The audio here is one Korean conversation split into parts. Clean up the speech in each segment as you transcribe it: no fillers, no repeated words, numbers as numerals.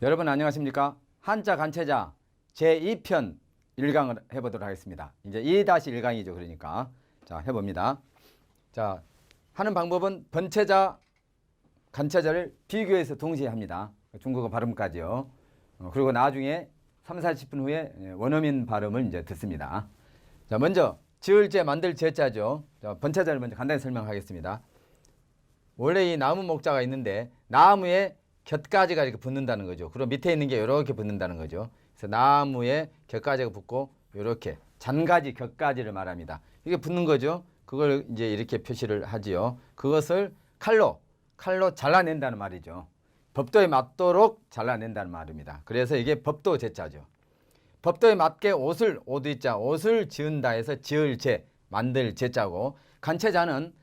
여러분 안녕하십니까? 한자 간체자 제2편 1강을 해보도록 하겠습니다. 이제 2-1강이죠. 그러니까 자 해봅니다. 자 하는 방법은 번체자, 간체자를 비교해서 동시에 합니다. 중국어 발음까지요. 그리고 나중에 3-40분 후에 원어민 발음을 이제 듣습니다. 자 먼저 지을 제 만들 제자죠. 자, 번체자를 먼저 간단히 설명하겠습니다. 원래 이 나무 목자가 있는데 나무에 곁가지가 이렇게 붙는다는 거죠. 그리고 밑에 있는 게 이렇게 붙는다는 거죠. 그래서 나무에 곁가지가 붙고 이렇게 잔가지, 곁가지를 말합니다. 이게 붙는 거죠. 그걸 이제 이렇게 표시를 하지요. 그것을 칼로 잘라낸다는 말이죠. 법도에 맞도록 잘라낸다는 말입니다. 그래서 이게 법도 제자죠. 법도에 맞게 옷을 지은다 해서 지을 제, 만들 제자고, 간체자는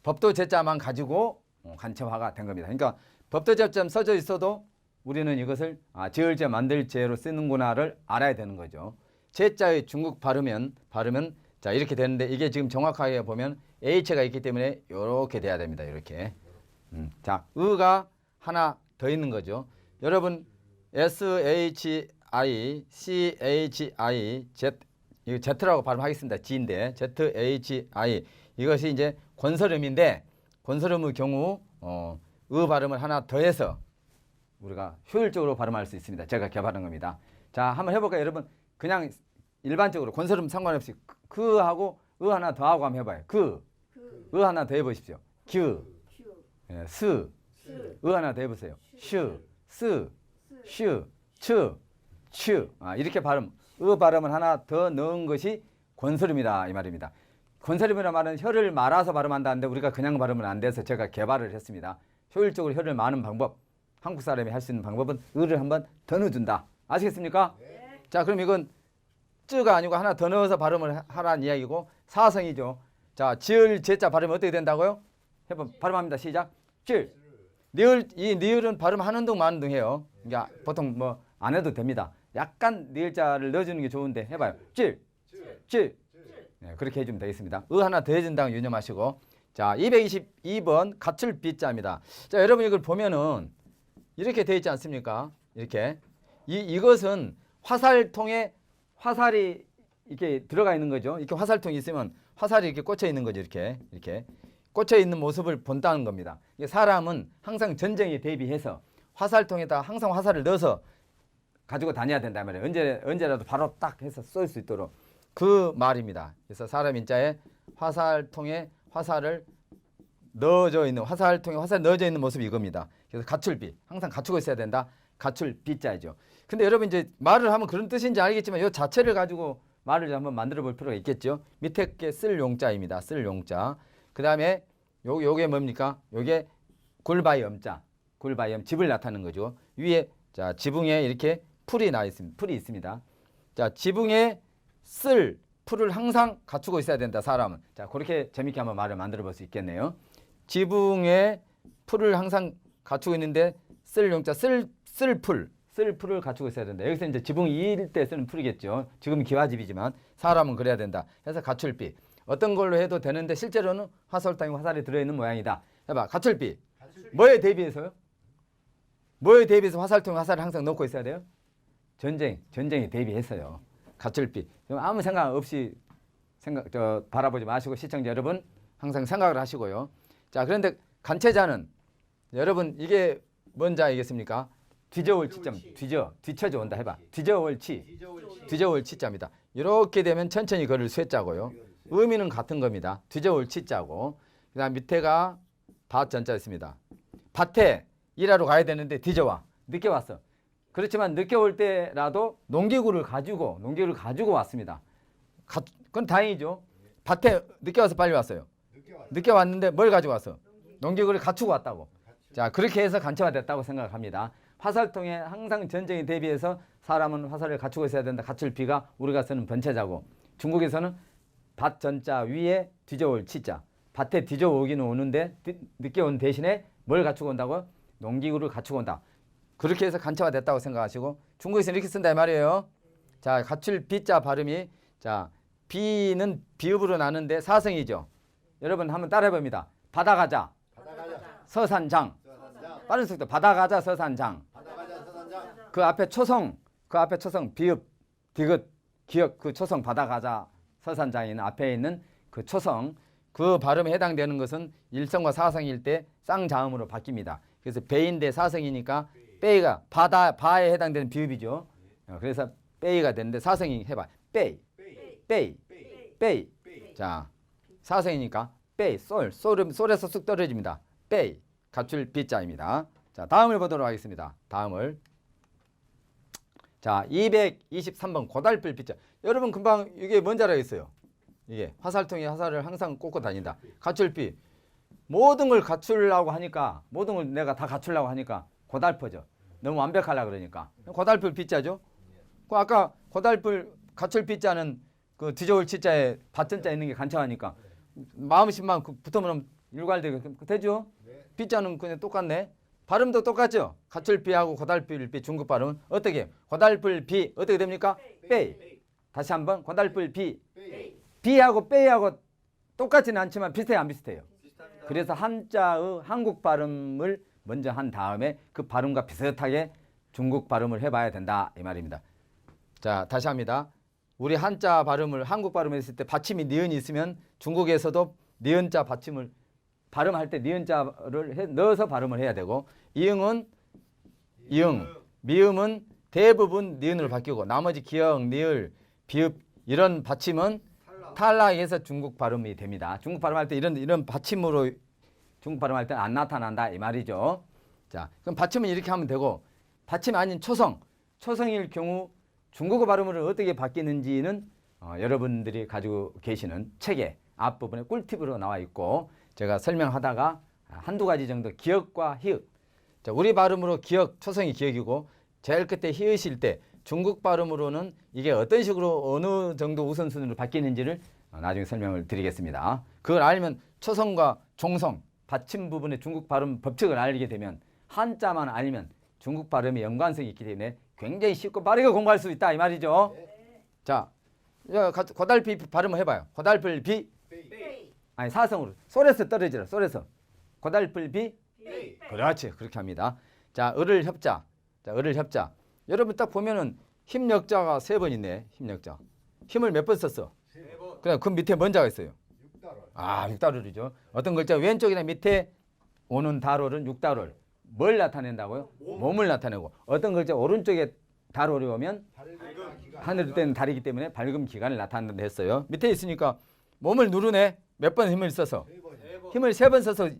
법도 제자만 가지고 간체화가 된 겁니다. 그러니까 법도 제자만 써져 있어도 우리는 이것을 지을 제, 만들 제로 쓰는구나를 알아야 되는 거죠. 제자의 중국 발음은 자 이렇게 되는데, 이게 지금 정확하게 보면 H가 있기 때문에 이렇게 돼야 됩니다. 이렇게. 자, 의가 하나 더 있는 거죠. 여러분 SHI, CHI, Z, 이거 Z라고 발음하겠습니다. G인데 ZHI, 이것이 이제 권설음인데, 권설음의 경우 의 발음을 하나 더해서 우리가 효율적으로 발음할 수 있습니다. 제가 개발한 겁니다. 자, 한번 해볼까요, 여러분? 그냥 일반적으로 권설음 상관없이 그하고 의 하나 더하고 한번 해봐요. 의 하나 더 해보십시오. 규, 스, 의 하나 더 해보세요. 슈, 스, 슈, 츠, 츄. 이렇게 의 발음을 하나 더 넣은 것이 권설음이다 이 말입니다. 권설음이라는 말은 혀를 말아서 발음한다는데 우리가 그냥 발음은 안 돼서 제가 개발을 했습니다. 효율적으로 혀를 마는 방법, 한국 사람이 할 수 있는 방법은 의를 한번 더 넣어준다. 아시겠습니까? 네. 자, 그럼 이건 쯔가 아니고 하나 더 넣어서 발음을 하라는 이야기고, 사성이죠. 자, 지을 제자 발음이 어떻게 된다고요? 발음합니다. 시작. 질. 이 니을은 발음하는 둥 마는 둥 해요. 그러니까 보통 뭐 안 해도 됩니다. 약간 니을자를 넣어주는 게 좋은데 해봐요. 질. 네, 그렇게 해주면 되겠습니다. 의 하나 더 해준다고 유념하시고. 자, 222번 갖출 비자입니다. 자, 여러분 이걸 보면은 이렇게 되어 있지 않습니까? 이렇게. 이것은 화살통에 화살이 이렇게 들어가 있는 거죠. 이렇게 화살통이 있으면 화살이 이렇게 꽂혀 있는 거죠. 이렇게 꽂혀 있는 모습을 본다는 겁니다. 사람은 항상 전쟁에 대비해서 화살통에다 항상 화살을 넣어서 가지고 다녀야 된단 말이에요. 언제라도 바로 딱 해서 쏠 수 있도록. 그 말입니다. 그래서 사람 인자에 화살통에 화살을 넣어져 있는, 화살통에 화살 넣어져 있는 모습이 이겁니다. 그래서 갖출비, 항상 갖추고 있어야 된다. 갖출 비자이죠. 근데 여러분 이제 말을 하면 그런 뜻인지 알겠지만 이 자체를 가지고 말을 한번 만들어 볼 필요가 있겠죠. 밑에 게 쓸 용자입니다. 쓸 용자. 그 다음에 요게 뭡니까? 요게 골바이 엄자, 골바이 엄, 집을 나타내는 거죠. 위에 자 지붕에 이렇게 풀이 있습니다. 자, 지붕에 쓸 풀을 항상 갖추고 있어야 된다. 사람은. 자, 그렇게 재밌게 한번 말을 만들어 볼 수 있겠네요. 지붕에 풀을 항상 갖추고 있는데 쓸 용자, 쓸 풀을 갖추고 있어야 된다. 여기서 이제 지붕 2일 때 쓰는 풀이겠죠. 지금은 기와집이지만 사람은 그래야 된다. 그래서 갖출비. 어떤 걸로 해도 되는데 실제로는 화살통에 화살이 들어있는 모양이다. 해봐. 갖출비. 뭐에 대비해서요? 뭐에 대비해서 화살통에 화살을 항상 넣고 있어야 돼요? 전쟁에 대비해서요. 갖출비. 아무 생각 없이 바라보지 마시고 시청자 여러분 항상 생각을 하시고요. 자, 그런데 간체자는 여러분 이게 뭔지 알겠습니까? 뒤져올 치점, 뒤쳐져 온다 해봐. 뒤져올 치자입니다. 이렇게 되면 천천히 걸을 쇠자고요. 의미는 같은 겁니다. 뒤져올 치자고. 그다음 밑에가 밭전자 있습니다. 밭에 일하러 가야 되는데 뒤져와. 늦게 왔어. 그렇지만 늦게 올 때라도 농기구를 가지고 왔습니다. 그건 다행이죠. 밭에 늦게 와서 빨리 왔어요. 늦게 왔는데 뭘 가지고 왔어? 농기구를 갖추고 왔다고. 자, 그렇게 해서 간체화됐다고 생각합니다. 화살통에 항상 전쟁에 대비해서 사람은 화살을 갖추고 있어야 된다. 갖출 비가 우리가 쓰는 번체자고, 중국에서는 밭 전자 위에 뒤져올 치자. 밭에 뒤져오기는 오는데 늦게 온 대신에 뭘 갖추고 온다고? 농기구를 갖추고 온다. 그렇게 해서 간체화됐다고 생각하시고, 중국에서는 이렇게 쓴다 이 말이에요. 자, 갖출 비자 발음이, 자, 비는 비읍으로 나는데 사성이죠. 여러분 한번 따라해 봅니다. 바다가자, 서산장. 빠른 속도. 바다가자 서산장. 그 앞에 초성, 비읍, 디귿, 기역 그 초성 바다가자 서산장인 앞에 있는 그 초성 그 발음에 해당되는 것은 일성과 사성일 때 쌍자음으로 바뀝니다. 그래서 배인데 사성이니까 빼이가 바에 해당되는 비읍이죠. 그래서 빼이가 되는데 사성이 해봐. 빼이. 자, 사성이니까 빼이, 솔에서 쑥 떨어집니다. 빼이, 갖출 비자입니다. 자, 다음을 보도록 하겠습니다. 다음을. 자, 223번 고달플 비자. 여러분 금방 이게 뭔지 알아겠어요? 이게 화살통에 화살을 항상 꽂고 다닌다. 갖출비. 모든 걸 갖추려고 하니까 모든 걸 내가 다 갖추려고 하니까 고달프죠. 너무 완벽하려고 그러니까. 고달플 비자죠. 그 아까 고달플 갖출 비자는 그 뒤져올 치자에 받전자 있는 게 간청하니까 마음심만 붙으면 일괄되게 되죠. 비자는 그냥 똑같네. 발음도 똑같죠. 갖출비하고 고달플비 중국 발음은 어떻게? 고달플비 어떻게 됩니까? 빼이. 다시 한번 고달플비. 비하고 빼이하고 똑같지는 않지만 비슷해요, 안 비슷해요? 그래서 한자의 한국 발음을 먼저 한 다음에 그 발음과 비슷하게 중국 발음을 해봐야 된다 이 말입니다. 자, 다시 합니다. 우리 한자 발음을 한국 발음을 했을 때 받침이 니은이 있으면 중국에서도 니은자 받침을 발음할 때 니은자를 넣어서 발음을 해야 되고 이응은 이응, 미음은 대부분 니은으로 바뀌고 나머지 기역, 니을, 비읍 이런 받침은 탈락해서 중국 발음이 됩니다. 중국 발음할 때 이런 받침으로 중국 발음할 때 안 나타난다 이 말이죠. 자, 그럼 받침은 이렇게 하면 되고 받침 아닌 초성일 경우 중국어 발음으로 어떻게 바뀌는지는 여러분들이 가지고 계시는 책에 앞부분에 꿀팁으로 나와 있고 제가 설명하다가 한두 가지 정도 기역과 히읗. 자, 우리 발음으로 기역, 초성이 기역이고 제일 끝에 히읗일 때 중국 발음으로는 이게 어떤 식으로 어느 정도 우선순위로 바뀌는지를 나중에 설명을 드리겠습니다. 그걸 알면 초성과 종성, 받침 부분의 중국 발음 법칙을 알게 되면 한자만 알면 중국 발음에 연관성이 있기 때문에 굉장히 쉽고 빠르게 공부할 수 있다 이 말이죠. 자, 고달비 발음을 해봐요. 고달플비. 아니 사성으로 솔에서 떨어지라. 솔에서 고달플비. 그렇지, 그렇게 합니다. 자, 을을 협자. 자, 을을 협자. 여러분 딱 보면은 힘역자가 3번 있네. 힘역자. 힘을 몇 번 썼어? 3번. 그래, 그 밑에 뭔 자가 있어요? 6달월. 6달월이죠. 어떤 글자 왼쪽이나 밑에 오는 달월은 6달월. 뭘 나타낸다고요? 몸을 나타내고 어떤 글자 오른쪽에 달월이 오면 하늘 때는 달이기 때문에 밝음 기간을 나타낸다 했어요. 밑에 있으니까 몸을 누르네. 몇 번 힘을 써서? 힘을 3번 써서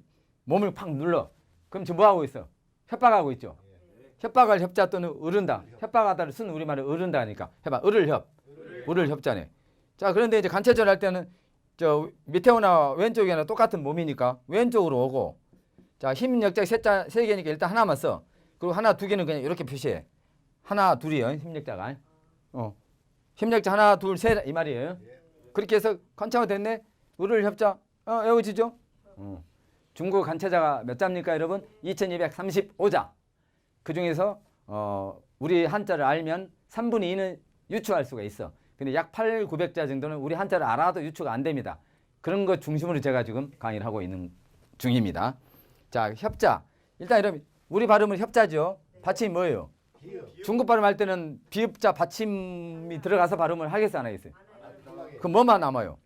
몸을 팍 눌러. 그럼 지금 뭐 하고 있어? 협박하고 있죠. 협박할 협자 또는 으른다. 협박하다를 쓴 우리말은 으른다니까. 해봐. 을을 협자네. 자, 그런데 이제 간체절 할 때는 저 밑에 오나 왼쪽이나 똑같은 몸이니까 왼쪽으로 오고 자, 힘 역자 세 개니까 일단 하나만 써. 그리고 하나, 두 개는 그냥 이렇게 표시해. 하나, 둘이요. 힘 역자가. 힘 역자 하나, 둘, 셋 이 말이에요. 그렇게 해서 간체가 됐네. 을을 협자. 외워지죠? 중국 간체자가 몇 자입니까, 여러분? 2235자. 그 중에서 우리 한자를 알면 3분의 2는 유추할 수가 있어. 근데 약 8,900자 정도는 우리 한자를 알아도 유추가 안 됩니다. 그런 것 중심으로 제가 지금 강의를 하고 있는 중입니다. 자, 협자. 일단 여러분 우리 발음은 협자죠. 받침이 뭐예요? 중국 발음할 때는 비읍자 받침이 들어가서 발음을 하겠어 안 하겠어요? 그럼 뭐만 남아요?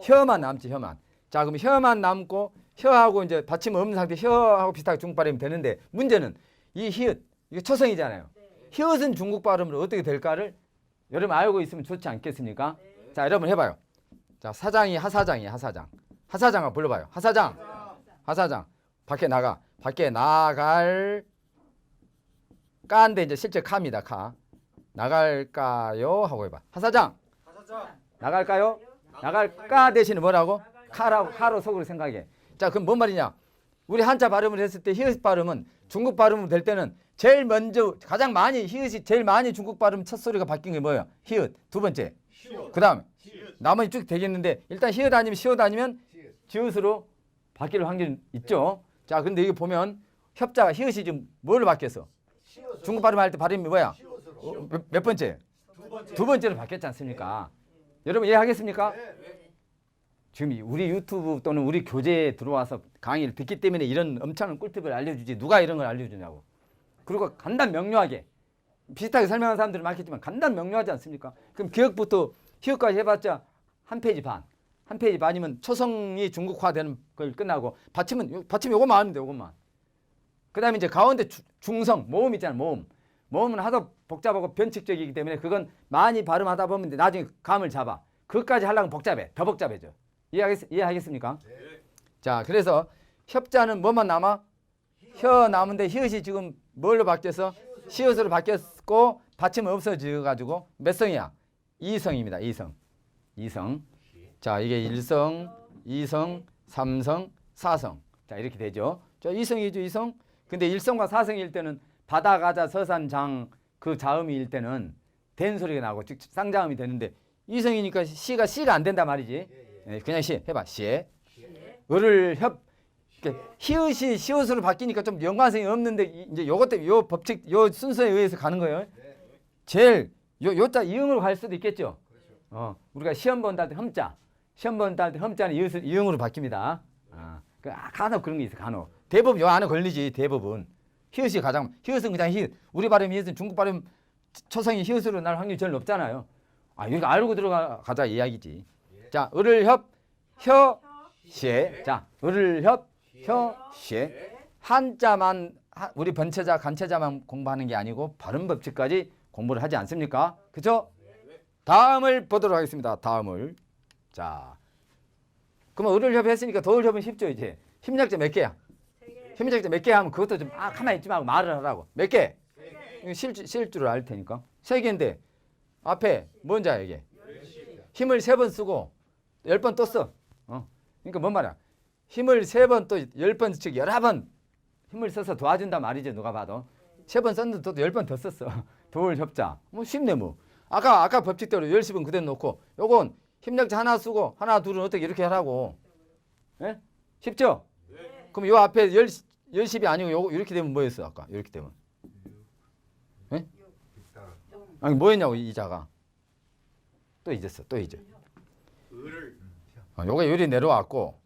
혀만 남지, 혀만. 자, 그럼 혀만 남고 혀하고 이제 받침 없는 상태 혀하고 비슷하게 중국 발음이 되는데 문제는 이 히읗, 이게 초성이잖아요. 히읗은 중국 발음으로 어떻게 될까를 여러분 알고 있으면 좋지 않겠습니까? 자, 여러분 해봐요. 자, 사장이 하사장이에요. 하사장. 하사장아 불러봐요. 하사장. 밖에 나갈 까인데 이제 실제 카입니다. 카. 나갈까요? 하고 해봐. 하사장. 나갈까요? 나갈까 대신에 뭐라고? 카로 속으로 생각해. 자, 그럼 뭔 말이냐? 우리 한자 발음을 했을 때 히읗 발음은 중국 발음으로 될 때는 제일 먼저 가장 많이 히읗이 제일 많이 중국 발음 첫 소리가 바뀐 게 뭐예요? 히읗. 두 번째. 그다음 나머지 쭉 되겠는데 일단 히읗 아니면 시옷 아니면 지읒으로 바뀔 확률이 있죠. 자, 근데 여기 보면 협자가 히읗이 지금 뭘로 바뀌었어? 중국 발음 할 때 발음이 뭐야? 몇 번째? 두 번째로 바뀌었지 않습니까? 여러분 이해하겠습니까? 지금 우리 유튜브 또는 우리 교재에 들어와서 강의를 듣기 때문에 이런 엄청난 꿀팁을 알려주지 누가 이런 걸 알려주냐고. 그리고 간단 명료하게 비슷하게 설명하는 사람들은 많겠지만 간단 명료하지 않습니까? 그럼 기억부터 히읗까지 해봤자 한 페이지 반. 한 페이지 반이면 초성이 중국화되는 걸 끝나고 받침이 요것만 하면 돼. 요것만. 그 다음에 이제 가운데 중성, 모음 있잖아. 모음. 모음은 하도 복잡하고 변칙적이기 때문에 그건 많이 발음하다 보면 나중에 감을 잡아. 그것까지 하려면 복잡해. 더 복잡해져. 이해하겠습니까? 네. 자, 그래서 협자는 뭐만 남아? 혀 남은데 히읗이 지금 뭘로 바뀌었어? 시옷으로 바뀌었고 받침 없어져 가지고 몇 성이야? 2성입니다. 2성. 2성. 자, 이게 1성, 2성, 3성, 4성. 자, 이렇게 되죠. 자, 2성이죠, 2성. 근데 1성과 4성일 때는 바다, 가자, 서산, 장 그 자음일 때는 된 소리가 나고 즉 쌍자음이 되는데 2성이니까 C가 안 된단 말이지. 그냥 시 해봐. 시. 을을 히읗이 시옷으로 바뀌니까 좀 연관성이 없는데 이제 요것 때문에 요 법칙 요 순서에 의해서 가는 거예요. 제일 요자 이응으로 갈 수도 있겠죠. 우리가 시험 본다 할 때 시험 본다 할 때 험자는 이응으로 바뀝니다. 간혹 그런 게 있어. 간혹 대부분 요 안에 걸리지. 대부분 히읗이 가장 히읗은 그냥 히읗. 우리 발음 히읗은 중국 발음 초성이 히읗으로 날 확률이 제일 높잖아요. 이거 알고 들어가자 이야기지. 자, 을을 혀 시. 자, 을을 혀 시. 한자만 우리 번체자 간체자만 공부하는 게 아니고 발음 법칙까지 공부를 하지 않습니까? 그죠? 다음을 보도록 하겠습니다. 다음을. 자, 그러면 을을 협 했으니까 더을 협은 쉽죠 이제. 힘력자 몇 개야? 힘력자 몇 개 하면 그것도 좀 가만히 있지 말고 말을 하라고. 몇 개? 실 줄을 알 테니까. 3개인데 앞에 뭔지 알아 이게? 힘을 3번 쓰고 10번 또 써. 그러니까 뭔 말이야? 힘을 3번 또 10번 즉 11번 힘을 써서 도와준단 말이죠. 누가 봐도. 3번 썼는데 또 10번 더 썼어. 도울 협자. 뭐 쉽네 뭐. 아까 법칙대로 10번 그대로 놓고 요건 힘력자 하나 쓰고 하나 둘은 어떻게 이렇게 하라고. 예? 쉽죠? 네. 그럼 요 앞에 10이 아니고 요거 이렇게 되면 뭐였어? 아까 이렇게 되면. 예? 아니 뭐였냐고 이 자가. 또 잊었어. 또 잊어. 을을 요게 요리 내려왔고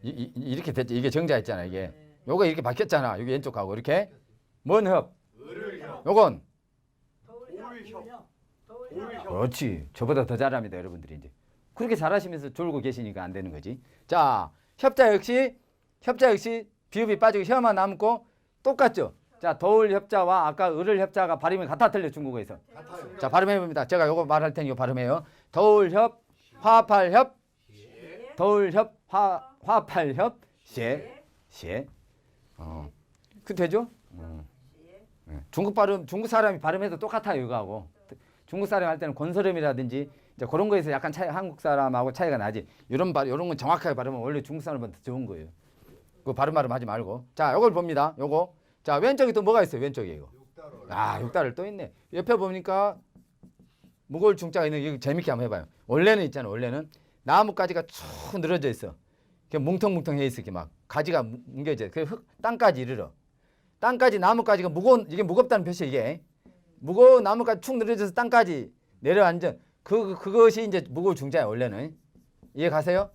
이렇게 됐지. 이게 정자였잖아 이게. 요거 이렇게 바뀌었잖아. 여기 왼쪽하고 이렇게. 뭔 협? 을을 협 요건 도울협 그렇지. 저보다 더 잘합니다 여러분들이 이제. 그렇게 잘하시면서 졸고 계시니까 안 되는 거지. 자, 협자 역시 비읍이 빠지고 혀만 남고 똑같죠. 자, 도울 협자와 아까 을을 협자가 발음이 같아 틀려 중국어에서. 같아요. 자, 발음해 봅니다. 제가 요거 말할 테니 요 발음해요. 도울 협, 화팔 협, 도울 협, 화팔 협, 시. 그 되죠? 중국 사람이 발음해도 똑같아요 이거하고. 중국 사람이 할 때는 권설음이라든지 이제 그런 거에서 약간 한국 사람하고 차이가 나지. 이런 건 정확하게 발음은 원래 중국 사람보다 더 좋은 거예요. 그 발음 하지 말고. 자, 요걸 봅니다. 요거. 자, 왼쪽에 또 뭐가 있어요? 왼쪽에 이거. 육다를 또 있네. 옆에 보니까 무거울 중자가 있는 이거 재밌게 한번 해봐요. 원래는 있잖아. 원래는 나뭇가지가 쭉 늘어져 있어. 뭉텅뭉텅 해 있어. 이렇게 막 가지가 뭉겨져. 그 땅까지 이르러. 땅까지 나뭇가지가 이게 무겁다는 표시 이게. 무거운 나뭇가지 축 늘어져서 땅까지 내려앉은 그것이 이제 무거울 중자야 원래는. 이해 가세요?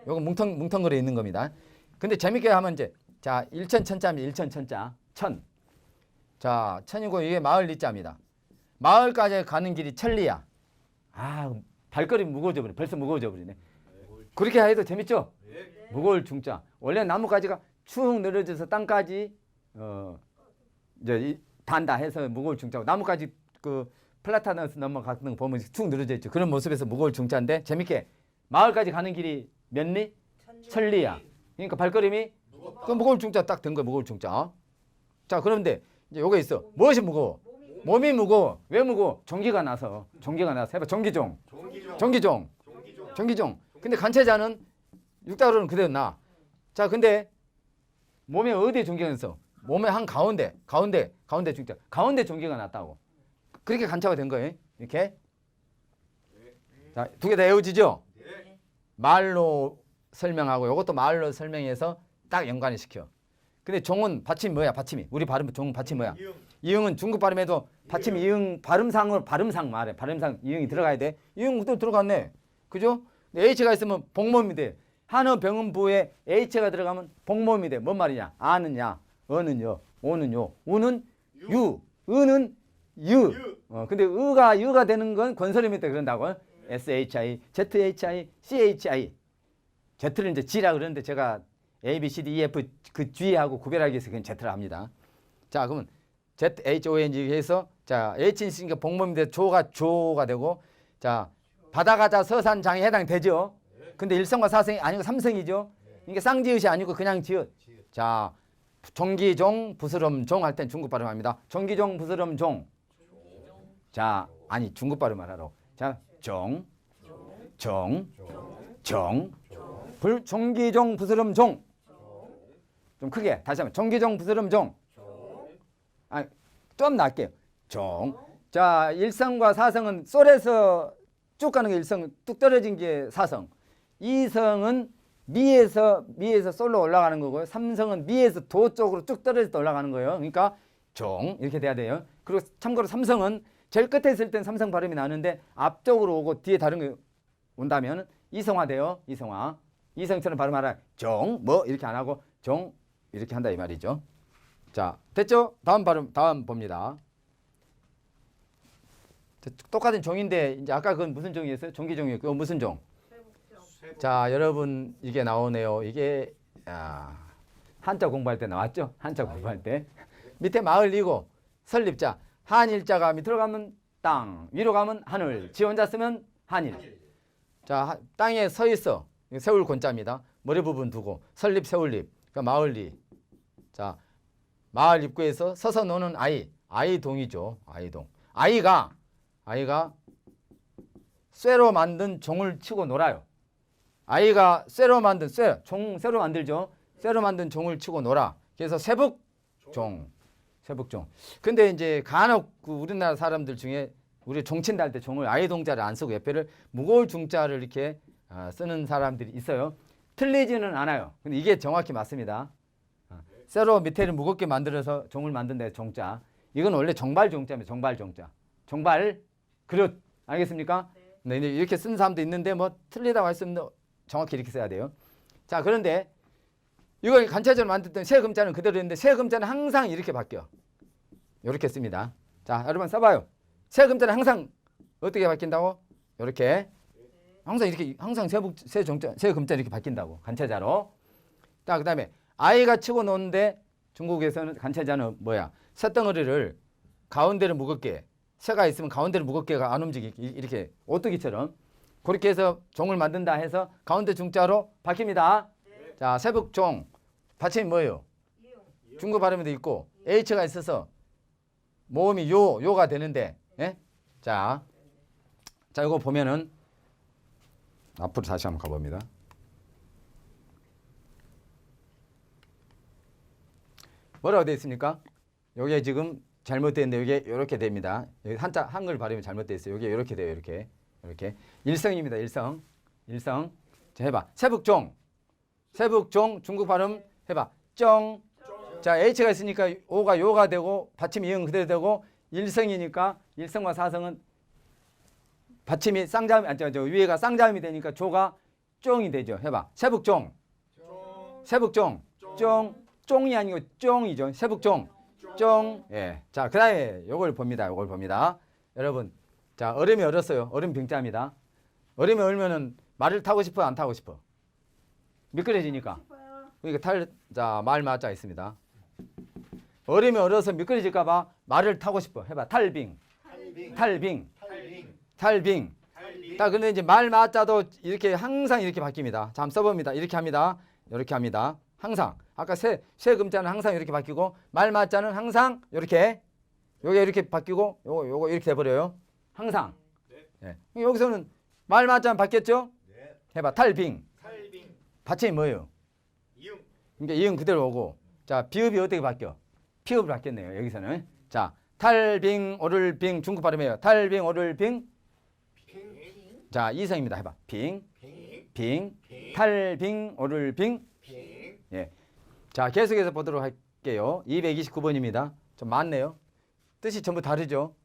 요거 뭉텅거려 있는 겁니다. 근데 재밌게 하면 이제 자, 일천천자입니다. 일천천자. 천. 자, 천이고 이게 마을 리자입니다. 마을까지 가는 길이 천리야. 발걸음이 무거워져 버리네. 벌써 무거워져 버리네. 그렇게 해도 재밌죠? 무거울 중자. 원래 나뭇가지가 축 늘어져서 땅까지 이제 단다 해서 무거울 중자고 나뭇가지 그 플라타너스 넘어가는 거 보면 축 늘어져 있죠. 그런 모습에서 무거울 중자인데 재밌게 마을까지 가는 길이 몇 리? 천리야. 그러니까 발걸음이 그 무거울 중자 딱 된 거야. 무거울 중자. 자, 그런데 이제 요게 있어. 무엇이 무거워? 몸이 무거워. 왜 무거워? 전기가 나서 해봐. 전기종. 근데 간체자는 육다로는 그대로 나. 자, 근데 몸에 어디에 전기가 있어? 몸의 한 가운데 중자. 가운데 전기가 났다고. 그렇게 간차가 된 거예요. 이렇게. 자, 두 개 다 외워지죠? 말로 설명하고 이것도 말로 설명해서 딱 연관을 시켜. 근데 종은 받침이 뭐야? 받침이. 우리 발음 종은 받침이 뭐야? 이응은 중국 발음에도 받침 이응 발음상 말해. 발음상 이응이 들어가야 돼. 이응도 들어갔네. 그죠? H가 있으면 복모음이 돼. 한어 병음부에 H가 들어가면 복모음이 돼. 뭔 말이냐? 아는야, 어는요, 오는요, 우는 유, 은은 유. 근데 의가 유가 되는 건 건설음일 때 그런다고. SHI, ZHI, CHI. Z를 이제 G라 그러는데 제가 A, B, C, D, E, F 그 G하고 구별하기 위해서 그냥 Z라 합니다. 자, 그러면 ZHONG 해서 자, H는 있으니까 복모인데 조가 되고 자, 바다가자 서산장에 해당이 되죠. 근데 일성과 사성이 아니고 삼성이죠. 이게 쌍지읒이 아니고 그냥 지읒. 자, 종기종 부스럼종 할 땐 중국 발음합니다. 종기종 부스럼종. 자, 아니 중국 발음을 하라고. 자, 종, 종기종 부스럼종. 좀 크게 다시 한번 종기종 부스럼종. 아, 좀 낮게요. 종. 자, 일성과 사성은 솔에서 쭉 가는 게 일성, 뚝 떨어진 게 사성. 이성은 미에서 솔로 올라가는 거고요. 삼성은 미에서 도 쪽으로 쭉 떨어져서 올라가는 거예요. 그러니까 종 이렇게 돼야 돼요. 그리고 참고로 삼성은 제일 끝에 있을 땐 삼성 발음이 나는데 앞쪽으로 오고 뒤에 다른 거 온다면 이성화 돼요. 이성화. 이성처럼 발음하라. 종 뭐 이렇게 안 하고 종 이렇게 한다 이 말이죠. 자, 됐죠? 다음 발음 다음 봅니다. 똑같은 종인데 이제 아까 그건 무슨 종이었어요? 종기종이었고 무슨 종? 자, 여러분 이게 나오네요. 이게 한자 공부할 때 나왔죠? 한자 공부할 때 밑에 마을이고 설립자 한일자가 밑으로 가면 땅, 위로 가면 하늘, 지 혼자 쓰면 한일. 자, 땅에 서 있어. 세울 권자입니다. 머리 부분 두고 설립 세울립. 그러니까 마을리. 자, 마을 입구에서 서서 노는 아이, 아이동이죠. 아이동. 아이가 쇠로 만든 종을 치고 놀아요. 아이가 쇠로 만든 쇠로 만들죠. 쇠로 만든 종을 치고 놀아. 그래서 세북종. 근데 이제 간혹 우리나라 사람들 중에 우리 종친다 할 때 종을 아이동자를 안 쓰고 옆에를 무거울 중자를 이렇게 쓰는 사람들이 있어요. 틀리지는 않아요. 근데 이게 정확히 맞습니다. 쇠로 밑에를 무겁게 만들어서 종을 만든다 종자. 이건 원래 정발종자입니다. 정발종자. 정발 그릇. 알겠습니까? 네, 이렇게 쓴 사람도 있는데 뭐 틀리다고 할 수 없는 정확히 이렇게 써야 돼요. 자, 그런데 이걸 간체적으로 만들던 세 금자는 그대로 있는데 세 금자는 항상 이렇게 바뀌어. 이렇게 씁니다. 자, 여러분 써봐요. 세 금자는 항상 어떻게 바뀐다고? 이렇게. 항상 이렇게 항상 세 금자 이렇게 바뀐다고. 간체자로. 자, 그다음에 아이가 치고 노는데 중국에서는 간체자는 뭐야? 쇳덩어리를 가운데를 무겁게 새가 있으면 가운데를 무겁게 안 움직이게 이렇게 오뚜기처럼 그렇게 해서 종을 만든다 해서 가운데 중자로 바뀝니다. 네. 자, 세북종 받침이 뭐예요? 중국 발음에도 있고 H가 있어서 모음이 요가 되는데 예? 자, 이거 보면은 앞으로 다시 한번 가봅니다. 뭐라고 되어 있습니까? 여기에 지금 잘못되는데 이게 이렇게 됩니다. 여기 한글 발음이 잘못되어 있어요. 여기 이렇게 돼요. 이렇게 일성입니다. 일성. 자, 해봐. 세북종 중국 발음 해봐. 정. 자, H가 있으니까 O가 요가 되고 받침이 이응 그대로 되고 일성이니까 일성과 사성은 받침이 쌍자음 위에가 쌍자음이 되니까 조가 쫑이 되죠. 해봐. 세북종. 쫑이 아니고 쫑이죠. 세북종. 예. 자, 그다음에 요걸 봅니다. 여러분, 자, 얼음이 얼었어요. 얼음 병자입니다. 얼음이 얼면은 말을 타고 싶어, 안 타고 싶어? 미끄러지니까. 그러니까 말 마자 있습니다. 얼음이 얼어서 미끄러질까봐 말을 타고 싶어. 해봐. 탈빙. 딱 근데 이제 말 마자도 이렇게 항상 이렇게 바뀝니다. 자, 한번 써봅니다. 이렇게 합니다. 항상. 아까 세 금자는 항상 이렇게 바뀌고 말 마자는 항상 이렇게 요게 이렇게 바뀌고 요거 이렇게 돼버려요. 항상. 네. 여기서는 말 마자는 바뀌었죠? 네. 해봐. 탈빙. 받침이 뭐예요? 이응. 그러니까 이응 그대로 오고. 자, 비읍이 어떻게 바뀌어? 피읍으로 바뀌었네요. 여기서는. 자, 탈빙 오를빙 중국 발음이에요. 탈빙 오를빙. 자, 이성입니다. 해봐. 빙. 탈빙 오를빙. 예. 자, 계속해서 보도록 할게요. 229번입니다. 좀 많네요. 뜻이 전부 다르죠?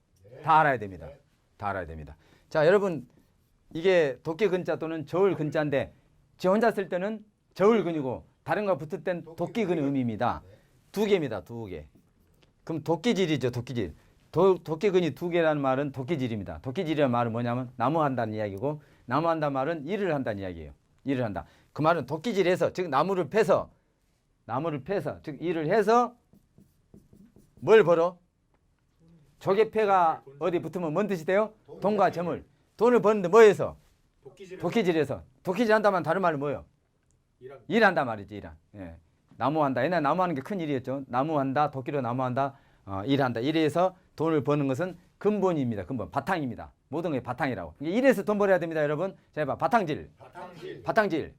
다 알아야 됩니다. 자, 여러분 이게 도끼 근자 또는 저울 근자인데 지 혼자 쓸 때는 저울 근이고 다른 거 붙을 땐 도끼 근의 의미입니다. 두 개입니다. 그럼 도끼질이죠. 도끼질. 도끼근이 두 개라는 말은 도끼질입니다. 도끼질이라는 말은 뭐냐면 나무한다는 이야기고 나무한다는 말은 일을 한다는 이야기예요. 일을 한다. 그 말은 도끼질해서 즉 나무를 패서 즉 일을 해서 뭘 벌어? 조개패가 어디 붙으면 뭔 뜻이 돼요? 돈과 재물. 돈을 버는데 뭐해서? 도끼질해서. 도끼질 한다면 다른 말은 뭐예요? 일한다 말이지. 일한. 예. 나무한다. 옛날 나무하는 게 큰 일이었죠. 나무한다. 도끼로 나무한다. 일한다. 일해서 돈을 버는 것은 근본입니다. 근본. 바탕입니다. 모든 게 바탕이라고. 일해서 돈 벌어야 됩니다, 여러분. 자, 해봐. 바탕질. 바탕질.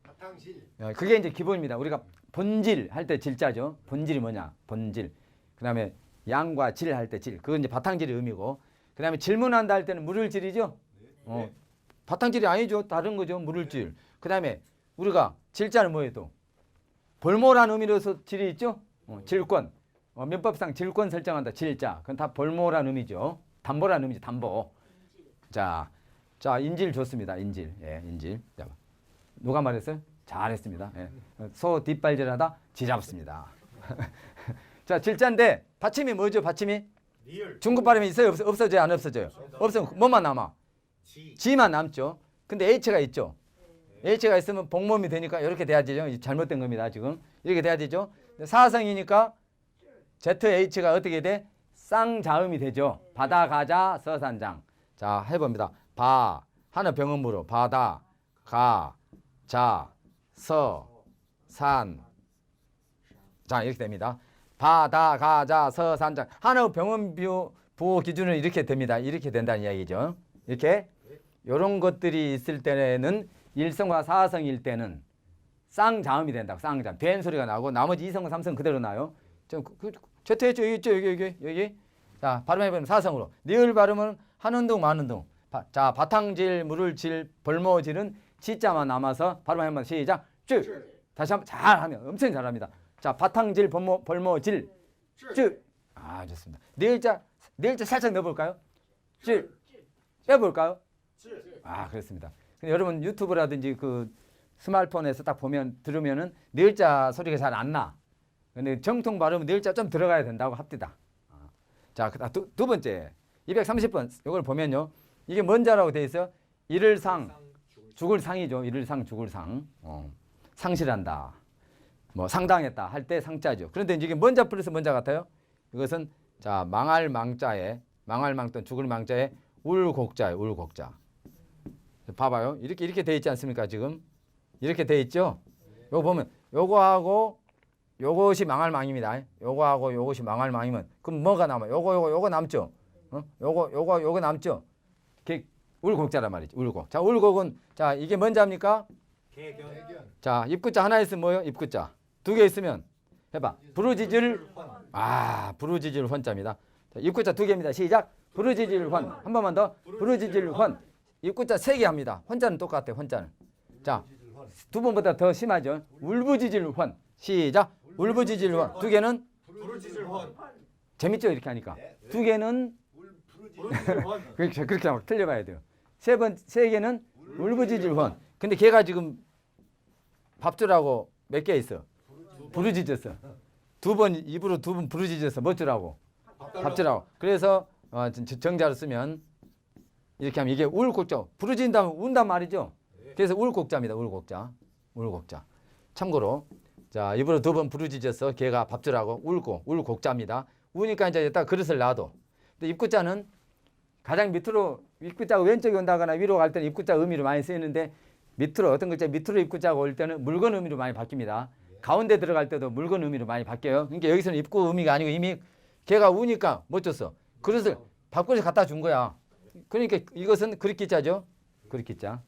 그게 이제 기본입니다. 우리가 본질 할 때 질자죠. 본질이 뭐냐? 본질. 그다음에 양과 질 할 때 질. 그건 이제 바탕질의 의미고. 그다음에 질문한다 할 때는 물을 질이죠. 바탕질이 아니죠. 다른 거죠. 물을 질. 그다음에 우리가 질자는 뭐예요 또? 볼모라는 의미로서 질이 있죠. 질권. 민법상 질권 설정한다. 질자. 그건 다 볼모라는 의미죠. 담보라는 의미죠. 담보. 자, 인질 좋습니다. 인질. 예, 인질. 자, 누가 말했어요? 잘했습니다. 예. 소 뒷발질하다 쥐 잡습니다. 자, 질자인데 받침이 뭐죠? 받침이? 중급 발음이 있어요? 없어져요? 안 없어져요? 없으면 뭐만 남아? 지만 남죠. 근데 H가 있죠. H가 있으면 복몸이 되니까 이렇게 돼야 되죠. 잘못된 겁니다. 지금 이렇게 돼야 되죠. 사성이니까 ZH가 어떻게 돼? 쌍자음이 되죠. 바다 가자 서산장. 자, 해봅니다. 바 하는 병음으로 바다 가 자 서 산. 자, 이렇게 됩니다. 바다 가자 서산장. 하는 병음 부호 기준은 이렇게 됩니다. 이렇게 된다는 이야기죠. 이렇게 이런 것들이 있을 때는 일성과 사성일 때는 쌍자음이 된다고. 쌍자음. 된 소리가 나고 나머지 이성과 삼성 그대로 나요. ZH 여기 있죠. 여기. 자, 발음해보면 사성으로. 니을 발음은 하는 둥 마는 둥. 자, 바탕질, 물을질, 벌모질은 지자만 남아서 발음해보면 시작. 쭉. 다시 한번 잘하면 엄청 잘합니다. 자, 바탕질, 벌모질, 쭉. 아, 좋습니다. 니을자 살짝 넣어볼까요? 쭉. 빼볼까요? 아, 그렇습니다. 근데 여러분 유튜브라든지 그 스마트폰에서 딱 보면 들으면은 니을자 소리가 잘 안 나. 근데 정통 발음은 니을자 좀 들어가야 된다고 합디다. 자, 두 번째 230번 이걸 보면요. 이게 뭔 자라고 돼 있어요? 이를 상, 죽을 상이죠. 이를 상, 죽을 상. 상실한다. 뭐 상당했다 할 때 상자죠. 그런데 이게 뭔 자 플러스 뭔 자 같아요? 이것은 자, 망할 망자에 죽을 망자에 울곡자예요. 울곡자. 봐봐요. 이렇게 돼 있지 않습니까? 지금 이렇게 돼 있죠. 요거 보면 요거하고 요것이 망할 망입니다. 요거하고 요것이 망할 망이면 그럼 뭐가 남아요? 요거 남죠. 요거 남죠. 울곡자란 말이지. 울곡. 자, 울곡은 자, 이게 뭔 자입니까? 개견. 자, 입구자 하나 있으면 뭐예요? 입구자. 두 개 있으면 해봐. 부르지질. 아, 부르지질 헌자입니다. 자, 입구자 두 개입니다. 시작. 부르지질 헌. 한 번만 더. 부르지질 헌. 입구자 세 개 합니다. 헌자는 똑같아요. 헌자는. 자, 두 번보다 더 심하죠. 울부지질 헌. 시작. 울부지질 헌. 두 개는 부르지질 헌. 재밌죠? 이렇게 하니까. 두 개는 부르지질 헌. 그렇게 하고 틀려봐야 돼요. 세 개는 울부지질 헌. 근데 걔가 지금 밥줄하고 몇 개 있어? 부르짖었어. 입으로 두 번 부르짖었어. 뭐 주라고? 밥줄하고. 그래서 정자를 쓰면 이렇게 하면 이게 울곡자. 부르짖는다면 운단 말이죠. 그래서 울곡자입니다. 울곡자. 참고로 자, 입으로 두 번 부르짖었어. 걔가 밥줄하고 울곡자입니다. 우니까 이제 딱 그릇을 놔둬. 근데 입구자는 가장 밑으로 입구자가 왼쪽에 온다거나 위로 갈 때는 입구자 의미로 많이 쓰이는데 밑으로 어떤 글자 밑으로 입구자가 올 때는 물건 의미로 많이 바뀝니다. 가운데 들어갈 때도 물건 의미로 많이 바뀌어요. 그러니까 여기서는 입구 의미가 아니고 이미 걔가 우니까 못 줬어. 그릇을 밥그릇에 갖다 준 거야. 그러니까 이것은 그릇기자죠. 그릇기자.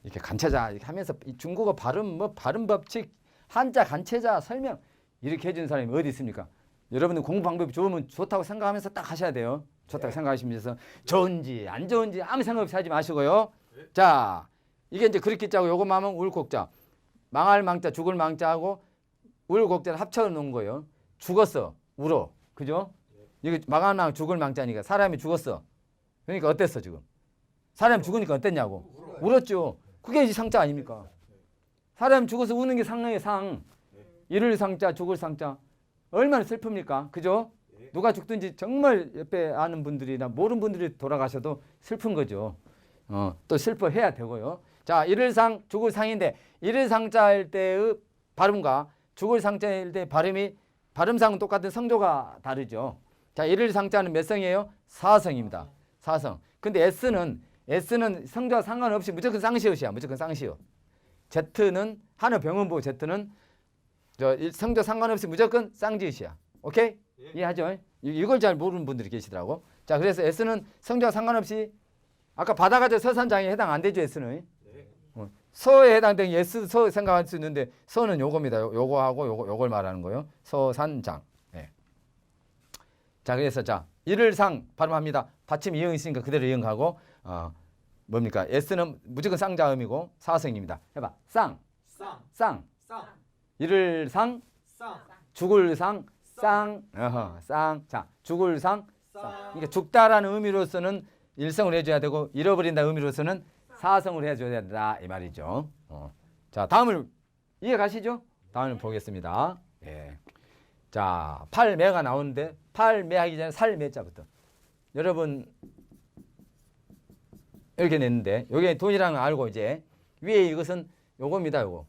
이렇게 간체자 이렇게 하면서 중국어 발음 발음 법칙 한자 간체자 설명 이렇게 해준 사람이 어디 있습니까? 여러분들 공부 방법이 좋으면 좋다고 생각하면서 딱 하셔야 돼요. 좋다고 생각하시면서 좋은지 안 좋은지 아무 생각 없이 하지 마시고요. 자, 이게 이제 그렇게 짜고 요것만 하면 울곡자. 망할 망자, 죽을 망자하고 울곡자를 합쳐 놓은 거예요. 죽었어. 울어. 그죠? 이게 망할 망, 죽을 망자니까 사람이 죽었어. 그러니까 어땠어, 지금? 사람이 죽으니까 어땠냐고. 울었죠. 그게 이제 상자 아닙니까? 사람이 죽어서 우는 게 상이에요, 상. 이를 상자, 죽을 상자. 얼마나 슬픕니까? 그죠? 누가 죽든지 정말 옆에 아는 분들이나 모르는 분들이 돌아가셔도 슬픈 거죠. 또 슬퍼해야 되고요. 자, 이를 상, 죽을 상인데 이를 상자일 때의 발음과 죽을 상자일 때 발음이 발음상은 똑같은 성조가 다르죠. 자, 이를 상자는 몇 성이에요? 4성입니다. 4성. 근데 S는 성조와 상관없이 무조건 쌍시옷이야. 무조건 쌍시옷. Z는 한어 병음부 Z는 성조 상관없이 무조건 쌍지읒이야. 오케이? 예. 이해하죠? 이걸 잘 모르는 분들이 계시더라고. 자, 그래서 S는 성조와 상관없이 아까 바다가저 서산장에 해당 안 되죠, S는. 네. 서에 해당되는 S 서 생각할 수 있는데 서는 요겁니다. 요거하고 요걸 말하는 거예요. 서산장. 예. 자, 그래서 자, 이를 상 발음합니다. 받침 이응 있으니까 그대로 이응하고 뭡니까? S는 무조건 쌍자음이고 사성입니다. 해봐. 쌍, 쌍, 쌍. 쌍, 이를 상, 쌍, 죽을 상, 쌍. 쌍. 자, 죽을 상. 쌍. 그러니까 죽다라는 의미로서는 일성을 해줘야 되고 잃어버린다 의미로서는 사성을 해줘야 된다 이 말이죠. 자, 다음을 이해 가시죠? 다음을 보겠습니다. 예. 자, 팔매가 나오는데 팔매 하기 전에 살매자부터. 여러분 이렇게 냈는데 여기 돈이라는 걸 알고 이제 위에 이것은 요겁니다. 요거.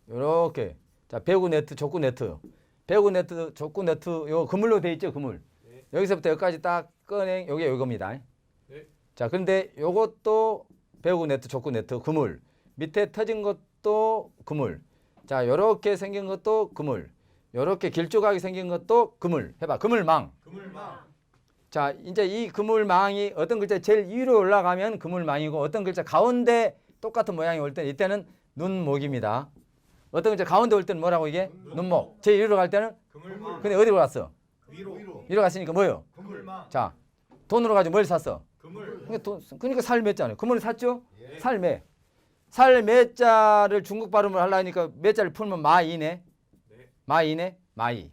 요렇게. 자, 배구 네트, 족구 네트. 배구 네트, 족구 네트 요 그물로 돼 있죠, 그물. 네. 여기서부터 여기까지 딱 꺼내 요게 요겁니다. 네. 자, 그런데 요것도 배구 네트, 족구 네트, 그물. 밑에 터진 것도 그물. 자, 요렇게 생긴 것도 그물. 요렇게 길쭉하게 생긴 것도 그물. 해봐. 그물망. 그물망. 자, 이제 이 그물망이 어떤 글자 제일 위로 올라가면 그물망이고 어떤 글자 가운데 똑같은 모양이 올 때 이때는 눈목입니다. 어떤 글자 가운데 올 때는 뭐라고 이게? 눈목. 제일 위로 갈 때는 그물망. 근데 어디로 갔어? 위로. 위로 갔으니까 뭐요? 그물망. 자, 돈으로 가지고 뭘 샀어? 그물. 그러니까 살매자네. 그물을 샀죠? 예. 살매. 살매자를 중국 발음을 하려니까 매자를 풀면 마이네. 네. 마이네. 마이.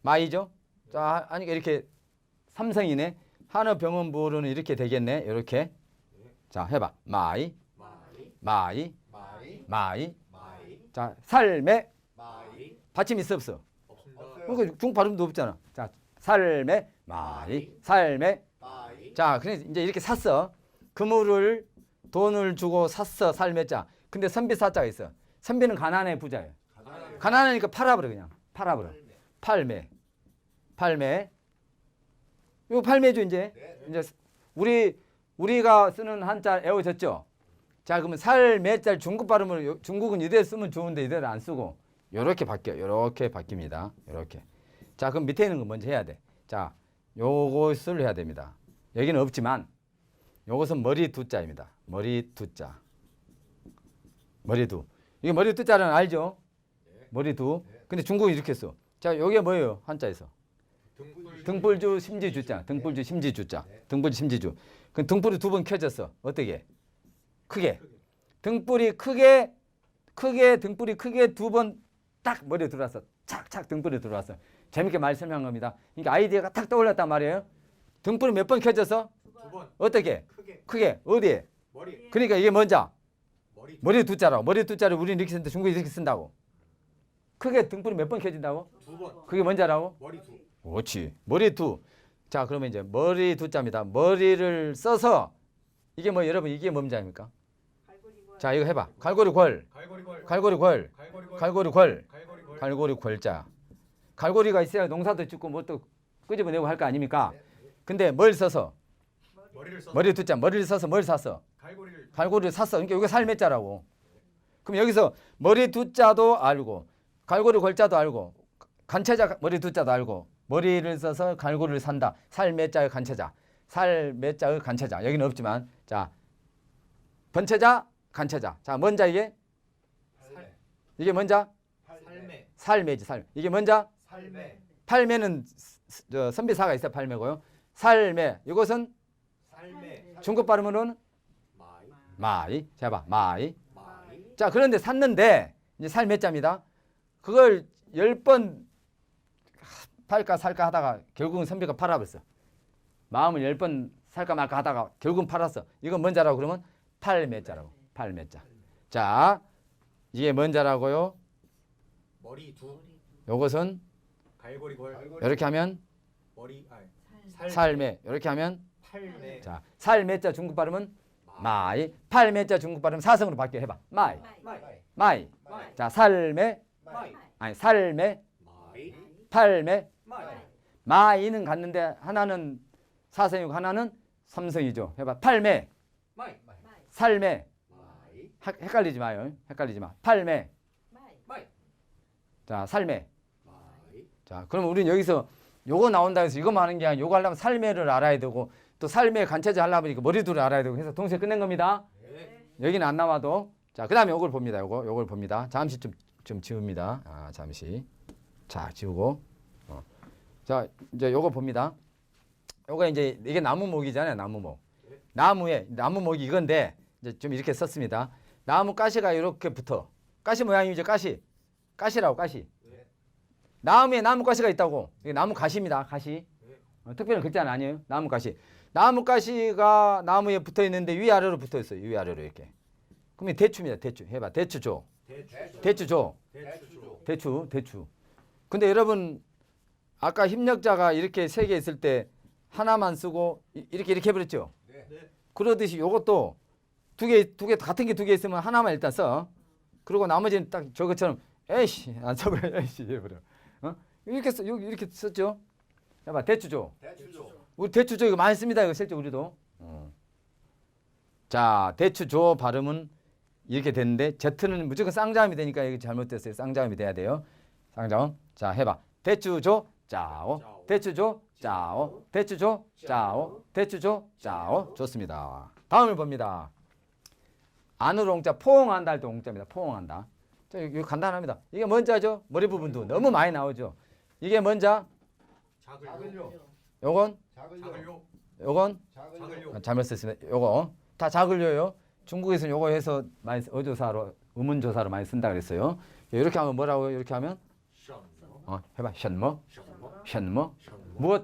마이죠? 자, 하니까 이렇게 삼성이네. 한어 병원부로는 이렇게 되겠네. 이렇게. 자, 해봐. 마이. 마이. 마이. 마이. 마이. 마이. 자, 살매. 마이. 받침 있어 없어? 없습니다. 그러니까 중국 발음도 없잖아. 자, 살매. 마이. 살매. 마이. 자, 그래서 이제 이렇게 샀어. 그물을 돈을 주고 샀어. 살매자. 근데 선비 사자가 있어. 선비는 가난해 부자예요. 가난하니까 팔아버려 그냥. 팔아버려. 팔매. 팔매. 이거 팔매죠 이제. 이제 우리가 쓰는 한자 애워졌죠. 자, 그러면 살매자 중국 발음으로 중국은 이대로 쓰면 좋은데 이대로 안 쓰고 요렇게 바뀌어. 요렇게 바뀝니다. 요렇게. 자, 그럼 밑에 있는 거 먼저 해야 돼. 자, 요것을 해야 됩니다. 여기는 없지만 요것은 머리 두자입니다. 머리 두자. 머리 두. 이게 머리 두자는 알죠? 머리 두. 근데 중국은 이렇게 써. 자, 요게 뭐예요? 한자에서. 등불주 심지주자. 등불주 심지주자. 등불주 심지주. 그 등불이 두 번 켜졌어. 어떻게? 크게. 등불이 크게 등불이 크게 두 번 딱 머리에 들어왔어. 착착 등불이 들어왔어. 재밌게 말 설명한 겁니다. 그러니까 아이디어가 딱 떠올랐단 말이에요. 등불이 몇 번 켜졌어? 두 번. 어떻게? 크게. 크게. 어디에? 머리. 그러니까 이게 뭔자? 머리. 머리 두자라고. 머리 두자를 우리는 이렇게 쓰는데 중국이 이렇게 쓴다고. 크게 등불이 몇 번 켜진다고? 두 번. 그게 뭔자라고? 머리 두. 그렇지. 머리 두. 자, 그러면 이제 머리 두자입니다. 머리를 써서 이게 뭐 여러분 이게 뭔자입니까? 자, 이거 해봐. 갈고리 궐. 갈고리 걸. 갈고리 궐. 갈고리 걸. 갈고리 궐. 갈고리 걸. 갈고리 궐자. 갈고리가 있어야 농사도 짓고 뭐 또 끄집어내고 할 거 아닙니까? 근데 뭘 써서? 머리를 써. 머리 두자. 머리를 써서 뭘 샀어? 갈고리를. 갈고리를 샀어. 그러니까 이게 살매자라고. 그럼 여기서 머리 두자도 알고 갈고리 궐자도 알고 간체자 머리 두자도 알고 머리를 써서 갈고리를 산다. 살매자의 간체자. 살매자의 간체자. 여기는 없지만 자 번체자 간체자. 자, 뭔자 이게? 살. 이게 뭔자? 살매. 살매지 살. 이게 뭔자? 살매. 팔매는 선비사가 있어 팔매고요. 살매. 이것은 살매. 중국 발음으로는 마이. 마이. 자, 봐. 마이. 마이. 자, 그런데 샀는데 이제 살매자입니다. 그걸 10번 팔까 살까 하다가 결국은 선비가 팔아버렸어. 마음을 10번 살까 말까 하다가 결국은 팔았어. 이건 뭔 자라고 그러면 팔매자라고. 팔매자. 자, 이게 뭔 자라고요? 머리 두. 요것은 갈고리 걸. 이렇게 하면 머리 살매. 이렇게 하면 팔매 자, 살매자 중국 발음은 마이. 팔매자 중국 발음 사성으로 바뀌어 해봐. 마이. 마이 마이. 마이 자, 살매. 마이 아니, 살매. 마이 팔매. 마이 마이는 같는데 하나는 사성이고 하나는 삼성이죠. 해봐. 팔매. 마이 살매. 마이 헷갈리지 마요. 헷갈리지 마. 팔매. 마이 자, 살매. 마이 자, 그럼 우리는 여기서 요거 나온다 해서 이것만 하는 게 아니라 요거 하려면 살매를 알아야 되고 또 살매 간체자 하려면 이거 머리둘을 알아야 되고 해서 동시에 끝낸 겁니다. 네 여기는 안 나와도. 자, 그다음에 요걸 봅니다. 요걸 봅니다. 잠시 좀 지웁니다. 아, 잠시. 자, 지우고. 자, 이제 요거 봅니다. 요거 이제 이게 나무목이잖아요. 나무목. 나무목이 이건데 이제 좀 이렇게 썼습니다. 나무 가시가 이렇게 붙어. 가시 모양이죠. 가시라고 가시. 네. 나무에 나무 가시가 있다고. 이게 나무 가시입니다. 가시. 특별한 글자는 아니에요. 나무 가시. 나무 가시가 나무에 붙어 있는데 위아래로 붙어 있어요. 위아래로 이렇게. 그러면 대추입니다. 대추. 해봐. 대추조. 대추조. 대추조 대추. 근데 여러분 아까 협력자가 이렇게 세 개 있을 때 하나만 쓰고 이렇게 해버렸죠. 네 그러듯이 요것도 두 개 같은 게 두 개 있으면 하나만 일단 써. 그리고 나머지는 딱 저것처럼 에이씨 안 써버려. 에이씨 해버려. 이렇게 써 여기 이렇게 썼죠. 해봐. 대추조. 대추조 우리 대추조 이거 많이 씁니다. 이거 실제 우리도. 자, 대추조 발음은 이렇게 됐는데 Z는 무조건 쌍자음이 되니까 이게 잘못됐어요. 쌍자음이 돼야 돼요. 쌍자음. 자, 해봐. 대추조 짜오. 대추조 짜오. 대추조 짜오. 대추조 짜오. 좋습니다. 다음을 봅니다. 안으로 옹자 포옹한다 할 때 옹자입니다. 포옹한다. 자, 이거 간단합니다. 이게 뭔자죠? 머리 부분도 너무 많이 나오죠. 이게 뭔자? 작을요 요건 작을요 요건 작을요 잘못 썼습니다. 요거 다 작을려요. 중국에서는 요거 해서 많이 어조사로 의문조사로 많이 쓴다 그랬어요. 이렇게 하면 뭐라고요? 이렇게 하면 해봐. 션뭐 션뭐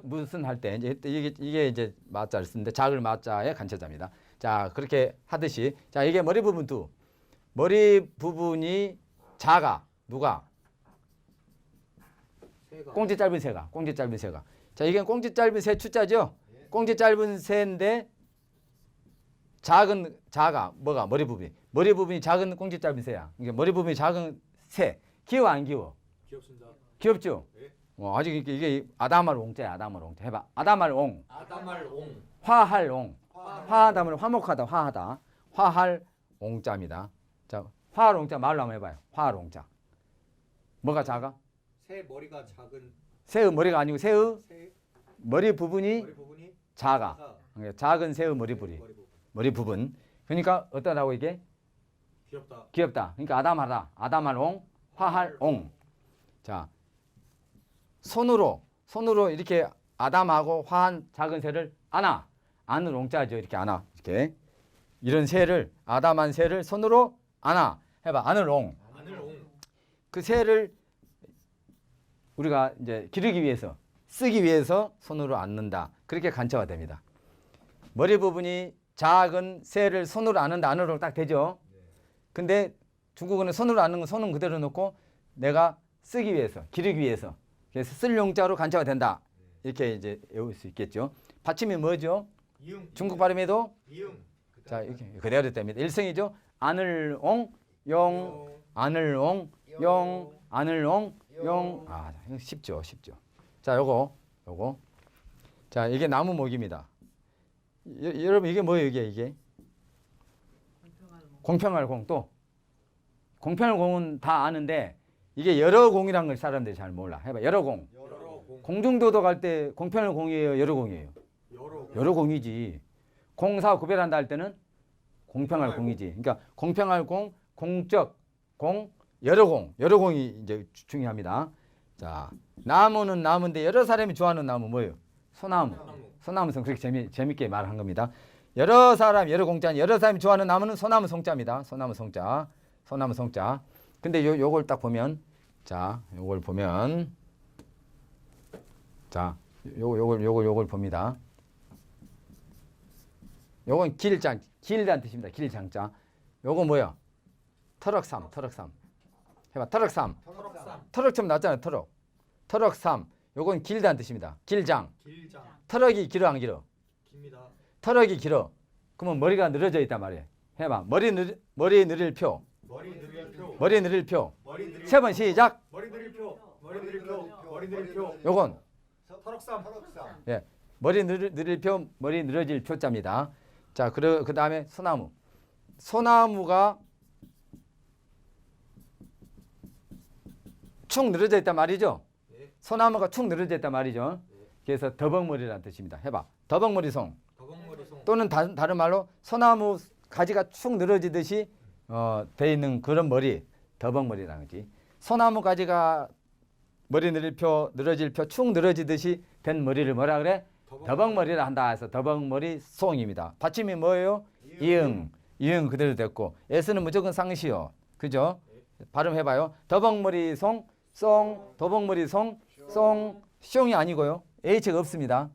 무슨 할 때 이제 이게 이제 마자를 쓰는데 작을 마자의 간체자입니다. 자, 그렇게 하듯이 자, 이게 머리 부분도 머리 부분이 작아. 누가? 꽁지 짧은 새가. 자, 이게 꽁지 짧은 새 추자죠? 꽁지 짧은 새인데 작아. 뭐가? 머리 부분이 작은 꽁지 짧은 새야. 이게 머리 부분이 작은 새. 귀여워 안 귀여워? 귀엽습니다 귀엽죠? 네. 아직 이게 아다말 옹자야. 아다말 옹자. 해봐. 아다말 옹. 아다말 옹 화할 옹. 화하다면 화목하다. 화하다. 화할 옹자입니다. 자, 화할 옹자 말로 한번 해봐요. 화할 옹자. 뭐가 작아? 새 머리가 작은 새의 머리가 아니고 새의 새 머리 부분이 머리 부분이 작아. 그러니까 작은 새의 머리 부분. 그러니까 어떠라고 이게? 귀엽다. 그러니까 아담하다. 아담할 옹, 화할 옹. 자, 손으로 이렇게 아담하고 화한 작은 새를 안을 옹자죠. 이렇게 안아. 이렇게 이런 새를 아담한 새를 손으로 안아. 해봐. 안을 옹. 그 새를 우리가 이제 기르기 위해서 쓰기 위해서 손으로 안는다. 그렇게 간체가 됩니다. 머리 부분이 작은 새를 손으로 안는다. 안으로 딱 되죠. 근데 중국어는 손으로 안는 건 손은 그대로 놓고 내가 쓰기 위해서, 기르기 위해서. 그래서 쓸 용자로 간체가 된다. 이렇게 이제 외울 수 있겠죠. 받침이 뭐죠? 중국 발음에도 자, 이렇게 그대로 됩니다. 일성이죠. 안을 옹, 용, 안을 옹, 용, 안을 옹, 용. 아, 쉽죠. 자, 요거. 자, 이게 나무목입니다. 여러분 이게 뭐예요, 이게? 공평할 공. 또 공평할 공은 다 아는데 이게 여러 공이란 걸 사람들이 잘 몰라. 해봐. 여러 공. 공중도덕 할 때 공평할 공이에요, 여러 공이에요? 여러 공이지. 공사 구별한다 할 때는 공평할 공이지. 그러니까 공평할 공, 공적 공, 여러 공이 이제 중요합니다. 자, 나무는 나무인데 여러 사람이 좋아하는 나무 뭐예요? 소나무성. 그렇게 재밌게 말한 겁니다. 여러 사람, 여러 공자, 여러 사람이 좋아하는 나무는 소나무 송자입니다. 소나무 송자. 근데 요걸 딱 보면, 자, 요걸 보면, 자, 요걸 봅니다. 요건 길다는 뜻입니다. 길장자. 요거 뭐야? 터럭삼. 해봐. 터럭삼. 터럭처럼 나왔잖아요. 터럭삼. 요건 길다는 뜻입니다. 길장. 길장. 트럭이 길어 안 길어? 깁니다. 트럭이 길어. 그러면 머리가 늘어져 있단 말이에요. 해봐. 머리 느릴 표. 머리 느릴 표. 머리 느릴 표. 머리 느릴 세 번 시작. 머리 느릴 표. 머리 느릴 표. 머리 느릴 표. 요건 터럭삼. 예. 머리 느릴 표, 머리 늘어질 표자입니다. 자, 그다음에 소나무. 소나무가 축 늘어져 있단 말이죠. 네. 소나무가 축 늘어져 있단 말이죠. 그래서 더벅머리라는 뜻입니다. 해봐. 더벅머리송 더벅머리송. 또는 다른 말로 소나무 가지가 축 늘어지듯이 돼 있는 그런 머리, 더벅머리라는 거지. 소나무 가지가 머리 늘어질 표, 축 늘어지듯이 된 머리를 뭐라 그래? 더벅머리를 한다 해서 더벅머리 송입니다. 받침이 뭐예요? 이응. 이응 그대로 됐고 S는 무조건 상시요. 그죠? 발음해봐요. 더벅머리 송, 송, 더벅머리 송, 송, 숑이 아니고요. H가 없습니다.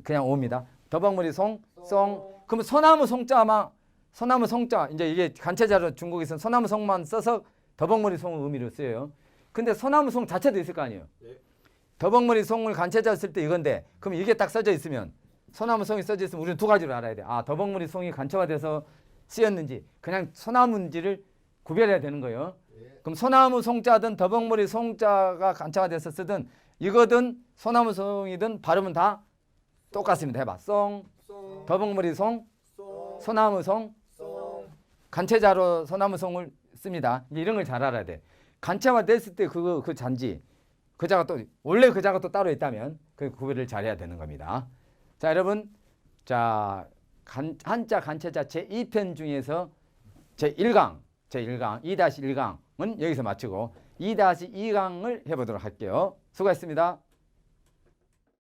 그냥 O입니다. 더벅머리 송, 송. 그럼 소나무 송자 이제 이게 간체자로 중국에서는 소나무 송만 써서 더벅머리 송 의미로 쓰여요. 근데 소나무 송 자체도 있을 거 아니에요. 네. 더벅머리 송을 간체자 쓸 때 이건데 그럼 이게 딱 써져 있으면 소나무 송이 써져 있으면 우리는 두 가지로 알아야 돼. 아, 더벅머리 송이 간체화돼서 쓰였는지 그냥 소나무인지를 구별해야 되는 거예요. 그럼 소나무 송자든 더벅머리 송자가 간체화돼서 쓰든 이거든 소나무 송이든 발음은 다 똑같습니다. 해봐. 송, 송. 더벅머리 송, 송. 소나무 송, 송. 간체자로 소나무 송을 씁니다. 이제 이런 걸 잘 알아야 돼. 간체화 됐을 때 그 잔지 그 자가 또 원래 그 자가 또 따로 있다면 그 구별을 잘해야 되는 겁니다. 자, 여러분, 자 한자 간체자 제2편 중에서 제1강 2-1강은 여기서 마치고 2-2강을 해보도록 할게요. 수고했습니다.